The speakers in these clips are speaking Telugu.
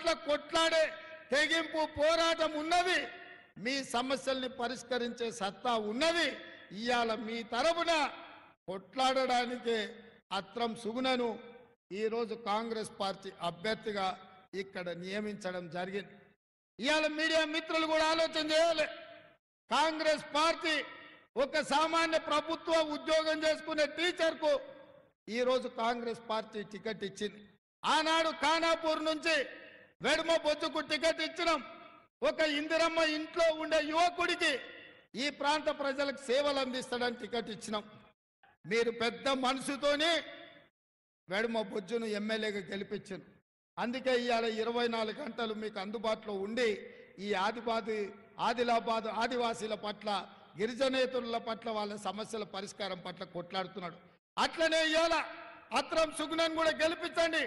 పట్ల కొట్లాడే తెగింపు పోరాటం ఉన్నది, మీ సమస్యల్ని పరిష్కరించే సత్తా ఉన్నది. ఇవాళ మీ తరపున కొట్లాడడానికే అత్రం సుగుణను ఈరోజు కాంగ్రెస్ పార్టీ అభ్యర్థిగా ఇక్కడ నియమించడం జరిగింది. ఇవాళ మీడియా మిత్రులు కూడా ఆలోచన చేయాలి. కాంగ్రెస్ పార్టీ ఒక సామాన్య ప్రభుత్వ ఉద్యోగం చేసుకునే టీచర్కు ఈరోజు కాంగ్రెస్ పార్టీ టికెట్ ఇచ్చింది. ఆనాడు ఖానాపూర్ నుంచి వెడుమ బొజ్జుకు టికెట్ ఇచ్చినాం. ఒక ఇందిరమ్మ ఇంట్లో ఉండే యువకుడికి ఈ ప్రాంత ప్రజలకు సేవలు అందిస్తాడని టికెట్ ఇచ్చినాం. మీరు పెద్ద మనసుతోని వెడుమ బొజ్జును ఎమ్మెల్యేగా గెలిపించారు. అందుకే ఇవాళ 24 గంటలు మీకు అందుబాటులో ఉండి ఈ ఆదిలాబాద్ ఆదివాసీల పట్ల, గిరిజనేతరుల పట్ల, వాళ్ళ సమస్యల పరిష్కారం పట్ల కొట్లాడుతున్నాడు. అట్లనే ఇవాళ అత్రం సుగుణన్ కూడా గెలిపించండి.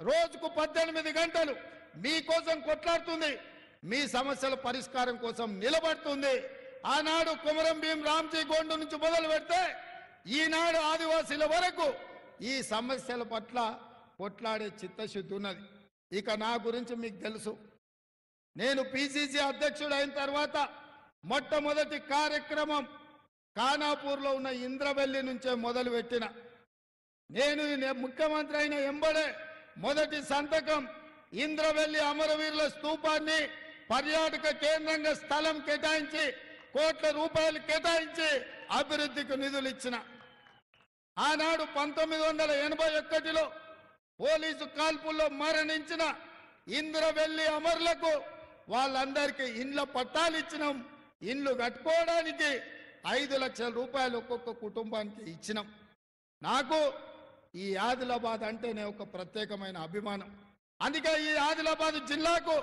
రోజుకు 18 గంటలు మీకోసం కొట్లాడుతుంది, మీ సమస్యల పరిష్కారం కోసం నిలబడుతుంది. ఆనాడు కొమరం భీం రామ్జీ గోండు నుంచి మొదలు పెడితే ఈనాడు ఆదివాసీల వరకు ఈ సమస్యల పట్ల కొట్లాడే చిత్తశుద్ధి ఉన్నది. ఇక నా గురించి మీకు తెలుసు. నేను పిసిసి అధ్యక్షుడు అయిన తర్వాత మొట్టమొదటి కార్యక్రమం ఖానాపూర్లో ఉన్న ఇంద్రవెల్లి నుంచే మొదలుపెట్టిన. నేను ముఖ్యమంత్రి అయిన ఎంబడే మొదటి సంతకం ఇంద్రవెల్లి అమరవీరుల స్తూపాన్ని పర్యాటక కేంద్రంగా స్థలం కేటాయించి కోట్ల రూపాయలు కేటాయించి అభివృద్ధికి నిధులు ఇచ్చిన. ఆనాడు 1981లో పోలీసు కాల్పుల్లో మరణించిన ఇంద్రవెల్లి అమరులకు వాళ్ళందరికీ ఇండ్ల పట్టాలు ఇచ్చినాం. ఇండ్లు కట్టుకోవడానికి 5 లక్షల రూపాయలు ఒక్కొక్క కుటుంబానికి ఇచ్చినాం. నాకు ఈ ఆదిలాబాద్ అంటేనే ఒక ప్రత్యేకమైన అభిమానం. అందుకే ఈ ఆదిలాబాద్ జిల్లాకు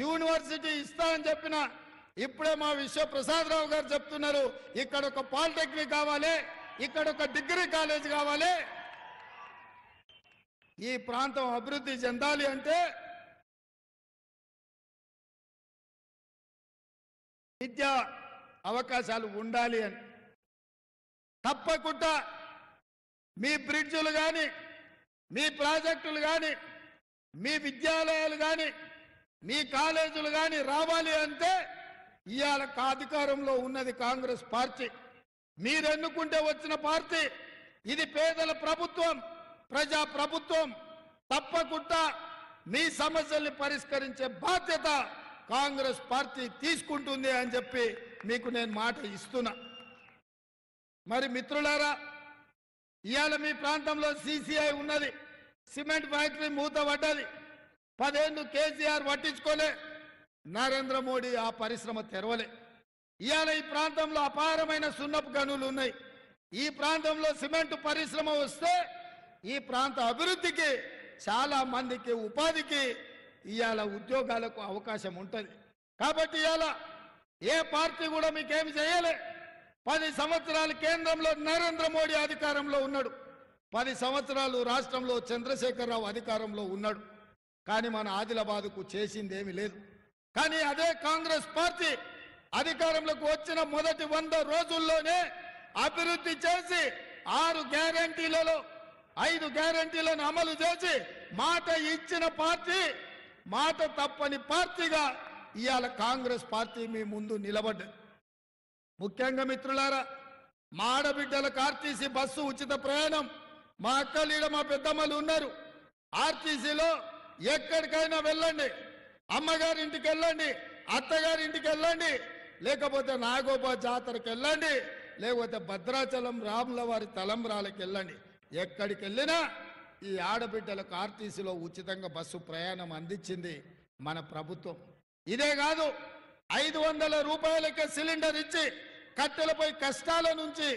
యూనివర్సిటీ ఇస్తా అని చెప్పిన. ఇప్పుడే మా విశ్వప్రసాదరావు గారు చెప్తున్నారు, ఇక్కడ ఒక పాలిటెక్నిక్ కావాలి, ఇక్కడ ఒక డిగ్రీ కాలేజ్ కావాలి. ఈ ప్రాంతం అభివృద్ధి చెందాలి అంటే విద్యా అవకాశాలు ఉండాలి అని. తప్పకుండా మీ బ్రిడ్జులు కానీ, మీ ప్రాజెక్టులు కానీ, మీ విద్యాలయాలు కానీ, మీ కాలేజీలు కానీ రావాలి అంటే ఇవాళ అధికారంలో ఉన్నది కాంగ్రెస్ పార్టీ. మీరు ఎన్నుకుంటే వచ్చిన పార్టీ. ఇది పేదల ప్రభుత్వం, ప్రజా ప్రభుత్వం. తప్పకుండా మీ సమస్యల్ని పరిష్కరించే బాధ్యత కాంగ్రెస్ పార్టీ తీసుకుంటుంది అని చెప్పి మీకు నేను మాట ఇస్తున్నా. మరి మిత్రులారా, ఇవాళ మీ ప్రాంతంలో సిసిఐ ఉన్నది, సిమెంట్ ఫ్యాక్టరీ మూత పడ్డది. 10 ఏళ్ళు కేసీఆర్ పట్టించుకోలే, నరేంద్ర మోడీ ఆ పరిశ్రమ తెరవలే. ఇవాళ ఈ ప్రాంతంలో అపారమైన సున్నపు గనులు ఉన్నాయి. ఈ ప్రాంతంలో సిమెంట్ పరిశ్రమ వస్తే ఈ ప్రాంత అభివృద్ధికి, చాలా మందికి ఉపాధికి, ఇవాళ ఉద్యోగాలకు అవకాశం ఉంటుంది. కాబట్టి ఇవాళ ఏ పార్టీ కూడా మీకేమి చేయలే. 10 సంవత్సరాలు కేంద్రంలో నరేంద్ర మోడీ అధికారంలో ఉన్నాడు, 10 సంవత్సరాలు రాష్ట్రంలో చంద్రశేఖరరావు అధికారంలో ఉన్నాడు. కానీ మన ఆదిలాబాద్కు చేసింది ఏమీ లేదు. కానీ అదే కాంగ్రెస్ పార్టీ అధికారంలోకి వచ్చిన మొదటి 100 రోజుల్లోనే అభివృద్ధి చేసి 6 గ్యారంటీలలో 5 గ్యారంటీలను అమలు చేసి మాట ఇచ్చిన పార్టీ, మాట తప్పని పార్టీగా ఇవాళ కాంగ్రెస్ పార్టీ మీ ముందు నిలబడ్డది. ముఖ్యంగా మిత్రులారా, మా ఆడబిడ్డలకు ఆర్టీసీ బస్సు ఉచిత ప్రయాణం. మా అక్కలీడ మా పెద్దమ్మలు ఉన్నారు. ఆర్టీసీలో ఎక్కడికైనా వెళ్ళండి, అమ్మగారింటికి వెళ్ళండి, అత్తగారింటికి వెళ్ళండి, లేకపోతే నాగోబా జాతరకి వెళ్ళండి, లేకపోతే భద్రాచలం రాముల వారి తలంబ్రాలకు వెళ్ళండి. ఎక్కడికి వెళ్ళినా ఈ ఆడబిడ్డలకు ఆర్టీసీలో ఉచితంగా బస్సు ప్రయాణం అందించింది మన ప్రభుత్వం. ఇదే కాదు, 500 రూపాయలకే సిలిండర్ ఇచ్చి కట్టెలపై కష్టాల నుంచి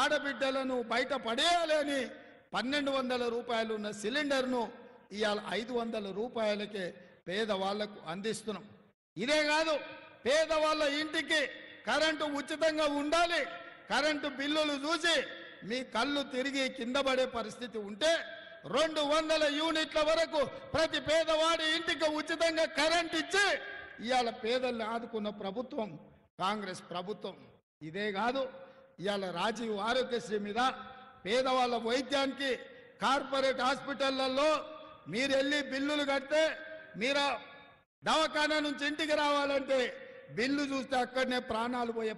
ఆడబిడ్డలను బయట పడేయాలి అని 1200 రూపాయలు ఉన్న సిలిండర్ను ఇవాళ 500 రూపాయలకే పేదవాళ్లకు అందిస్తున్నాం. ఇదే కాదు, పేదవాళ్ళ ఇంటికి కరెంటు ఉచితంగా ఉండాలి. కరెంటు బిల్లులు చూసి మీ కళ్ళు తిరిగి కింద పడే పరిస్థితి ఉంటే 200 యూనిట్ల వరకు ప్రతి పేదవాడి ఇంటికి ఉచితంగా కరెంట్ ఇచ్చి ఇవాళ పేదల్ని ఆదుకున్న ప్రభుత్వం కాంగ్రెస్ ప్రభుత్వం. ఇదే కాదు, ఇవాళ రాజీవ్ ఆరోగ్యశ్రీ మీద పేదవాళ్ళ వైద్యానికి కార్పొరేట్ హాస్పిటళ్లలో మీరు వెళ్ళి బిల్లులు కడితే మీరు దవాఖానా నుంచి ఇంటికి రావాలంటే బిల్లు చూస్తే అక్కడనే ప్రాణాలు పోయే